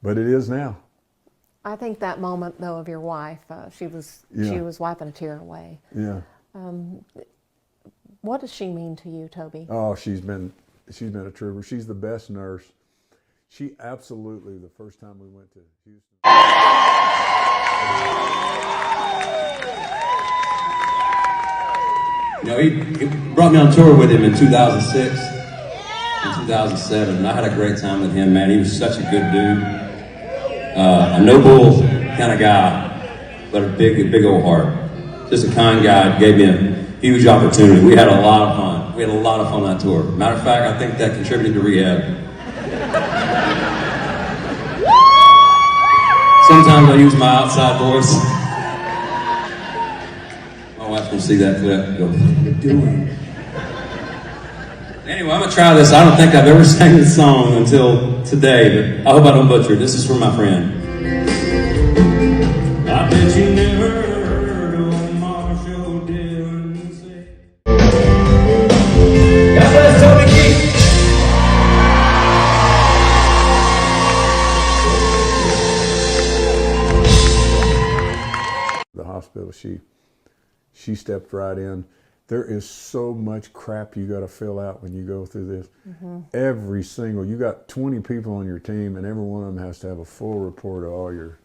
but it is now. I think that moment, though, of your wife, she was wiping a tear away. Yeah. What does she mean to you, Toby? Oh, she's been a trooper. She's the best nurse. She absolutely, the first time we went to Houston. You know, he brought me on tour with him in 2006 and 2007, and I had a great time with him, man. He was such a good dude. A no-bull kind of guy, but a big old heart. Just a kind guy, gave me a huge opportunity. We had a lot of fun. We had a lot of fun on that tour. Matter of fact, I think that contributed to rehab. Sometimes I use my outside voice. My wife can see that clip and go, what are you doing? Anyway, I'm going to try this. I don't think I've ever sang this song until today, but I hope I don't butcher it. This is for my friend. I bet you never heard of Marshall Dillon say. God bless Toby Keith. The hospital, she stepped right in. There is so much crap you got to fill out when you go through this. Every single, you got 20 people on your team, and every one of them has to have a full report of all your.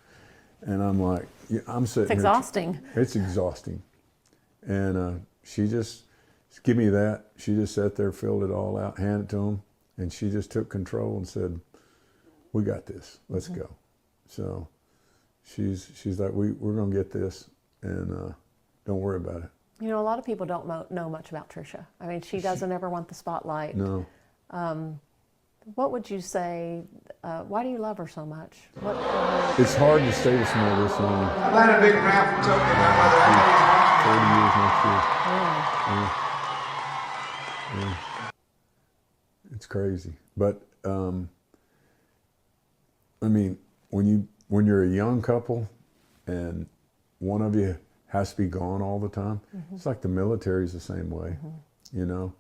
And I'm like, I'm sitting. It's exhausting. It's exhausting. And she just give me that. She just sat there, filled it all out, handed it to them, and she just took control and said, "We got this. Let's go." So she's like, we're gonna get this, and don't worry about it. You know, a lot of people don't know much about Tricia. I mean, she doesn't ever want the spotlight. No. What would you say, why do you love her so much? It's hard to say this more this long. I had a big rap for Toby and my mother. 40 years next year. Yeah. It's crazy. But, I mean, when you're a young couple and one of you has to be gone all the time, it's like the military's the same way, you know?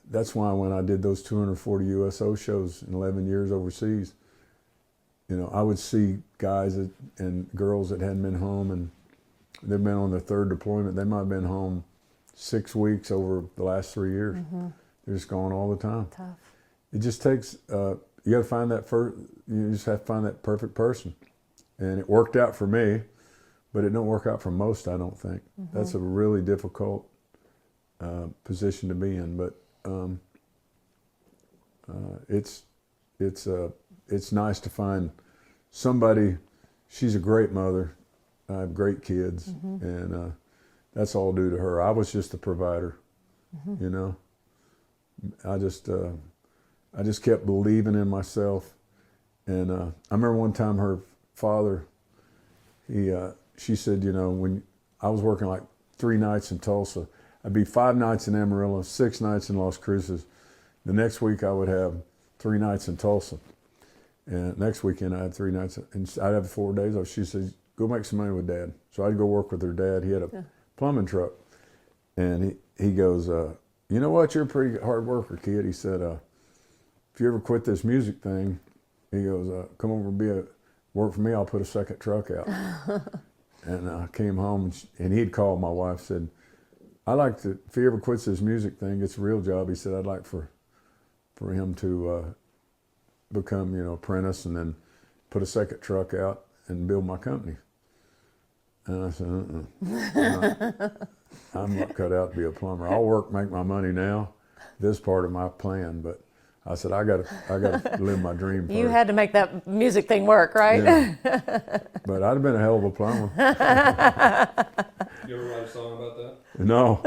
That's why when I did those 240 USO shows in 11 years overseas, you know, I would see guys and girls that hadn't been home, and they've been on their third deployment. They might have been home 6 weeks over the last 3 years. They're just gone all the time. Tough. It just takes, you got to find that you just have to find that perfect person. And it worked out for me, but it don't work out for most, I don't think. That's a really difficult position to be in, but it's nice to find somebody. She's a great mother. I have great kids, and that's all due to her. I was just the provider, you know. I just kept believing in myself, and I remember one time her father, she said, you know, when I was working like 3 nights in Tulsa, I'd be 5 nights in Amarillo, 6 nights in Las Cruces. The next week I would have 3 nights in Tulsa. And next weekend I had 3 nights, and I'd have 4 days off. She said, go make some money with Dad. So I'd go work with her dad. He had a plumbing truck. And he goes, you know what, you're a pretty hard worker, kid. He said, if you ever quit this music thing, he goes, come over and work for me, I'll put a second truck out. And I came home, and he'd called my wife, said, if he ever quits this music thing, it's a real job. He said, I'd like for him to become, you know, apprentice and then put a second truck out and build my company. And I said, I'm not cut out to be a plumber. I'll work, make my money now. This part of my plan, but I said, I gotta live my dream first. You had to make that music thing work, right? Yeah. But I'd have been a hell of a plumber. You ever write a song about that? No.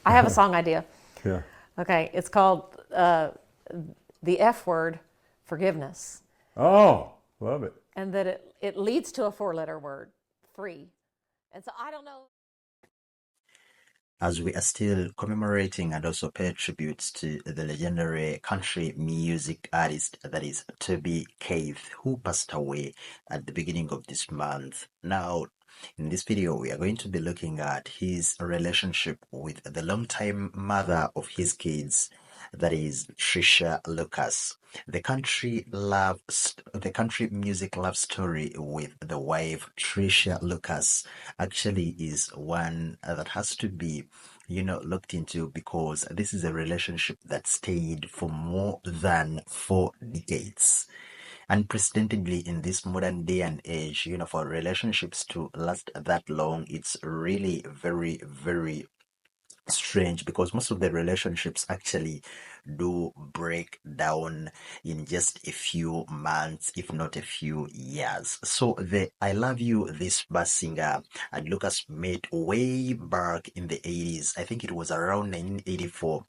I have a song idea. Yeah. Okay, it's called The F Word, Forgiveness. Oh, love it. And that it leads to a 4-letter word, free. And so I don't know. As we are still commemorating and also pay tributes to the legendary country music artist that is Toby Keith, who passed away at the beginning of this month. Now, in this video, we are going to be looking at his relationship with the longtime mother of his kids, that is Tricia Lucus. The country music love story with the wife Tricia Lucus actually is one that has to be looked into, because this is a relationship that stayed for more than 4 decades. Unprecedentedly in this modern day and age, for relationships to last that long, it's really very, very strange, because most of the relationships actually do break down in just a few months, if not a few years. So the I Love You, this bass singer and Lucas made way back in the 80s. I think it was around 1984.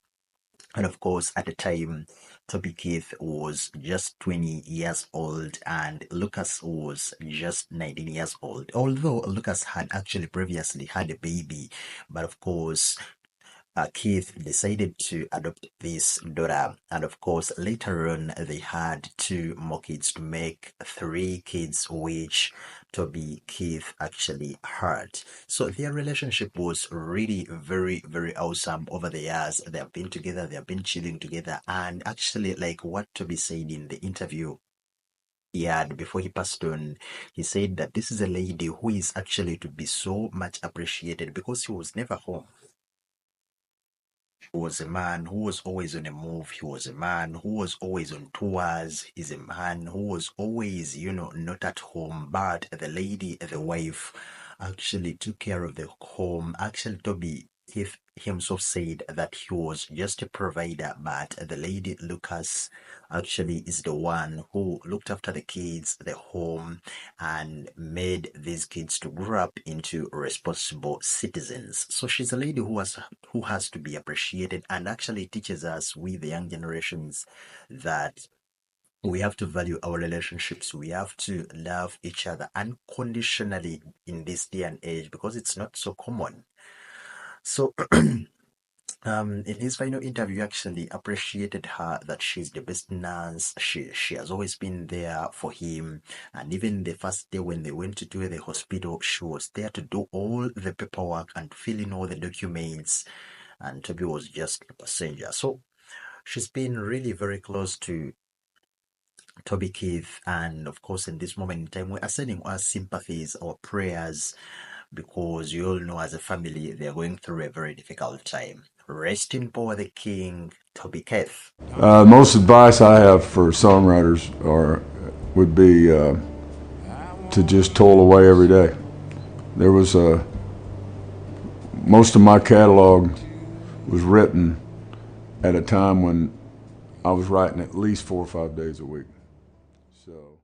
And of course, at the time, Toby Keith was just 20 years old and Lucas was just 19 years old. Although Lucas had actually previously had a baby, but of course, Keith decided to adopt this daughter, and of course, later on, they had 2 more kids to make 3 kids, which Toby Keith actually had. So their relationship was really very, very awesome over the years. They have been together, they have been chilling together, and actually, like what Toby said in the interview he had before he passed on, he said that this is a lady who is actually to be so much appreciated because he was never home. He was a man who was always on a move. He was a man who was always on tours. He's a man who was always, not at home. But the lady, the wife, actually took care of the home. Actually, Toby Keith himself said that he was just a provider, but the lady Lucas actually is the one who looked after the kids, the home, and made these kids to grow up into responsible citizens. So she's a lady who has to be appreciated, and actually teaches us, we the young generations, that we have to value our relationships. We have to love each other unconditionally in this day and age, because it's not so common. So in his final interview, he actually appreciated her, that she's the best nurse. She has always been there for him, and even the first day when they went to the hospital, she was there to do all the paperwork and fill in all the documents, and Toby was just a passenger. So she's been really very close to Toby Keith, and of course, in this moment in time, we are sending our sympathies, our prayers, because you all know, as a family, they're going through a very difficult time. Rest in power, the king, Toby Keith. Most advice I have for songwriters would be to just toil away every day. There was most of my catalog was written at a time when I was writing at least 4 or 5 days a week. So.